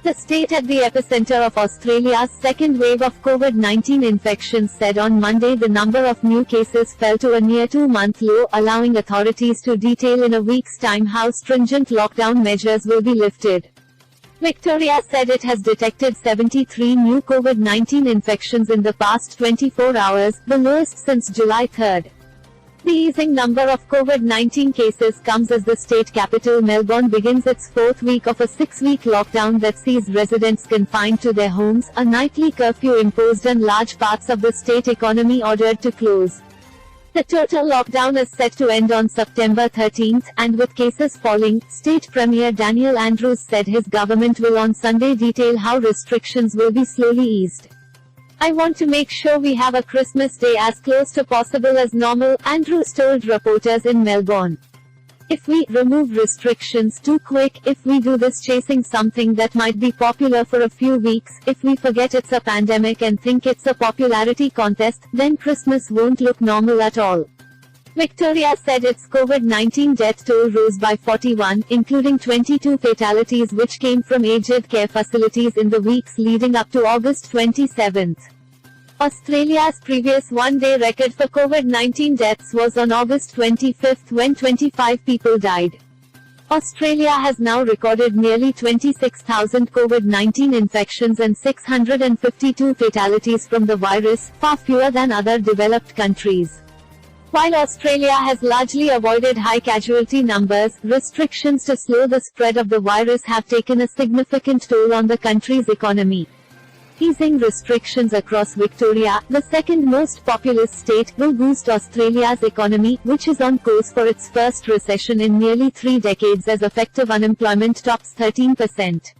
The state at the epicenter of Australia's second wave of COVID-19 infections said on Monday the number of new cases fell to a near two-month low, allowing authorities to detail in a week's time how stringent lockdown measures will be lifted. Victoria said it has detected 73 new COVID-19 infections in the past 24 hours, the lowest since July 3. The easing number of COVID-19 cases comes as the state capital Melbourne begins its fourth week of a 6-week lockdown that sees residents confined to their homes, a nightly curfew imposed and large parts of the state economy ordered to close. The total lockdown is set to end on September 13, and with cases falling, State Premier Daniel Andrews said his government will on Sunday detail how restrictions will be slowly eased. "I want to make sure we have a Christmas Day as close to possible as normal," Andrews told reporters in Melbourne. "If we remove restrictions too quick, if we do this chasing something that might be popular for a few weeks, if we forget it's a pandemic and think it's a popularity contest, then Christmas won't look normal at all." Victoria said its COVID-19 death toll rose by 41, including 22 fatalities which came from aged care facilities in the weeks leading up to August 27. Australia's previous one-day record for COVID-19 deaths was on August 25 when 25 people died. Australia has now recorded nearly 26,000 COVID-19 infections and 652 fatalities from the virus, far fewer than other developed countries. While Australia has largely avoided high casualty numbers, restrictions to slow the spread of the virus have taken a significant toll on the country's economy. Easing restrictions across Victoria, the second most populous state, will boost Australia's economy, which is on course for its first recession in nearly 3 decades as effective unemployment tops 13%.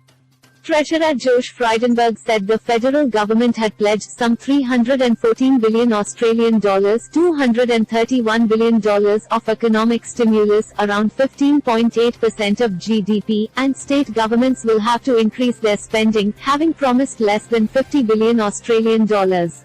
Treasurer Josh Frydenberg said the federal government had pledged some $314 billion Australian dollars, $231 billion of economic stimulus, around 15.8% of GDP, and state governments will have to increase their spending, having promised less than $50 billion Australian dollars.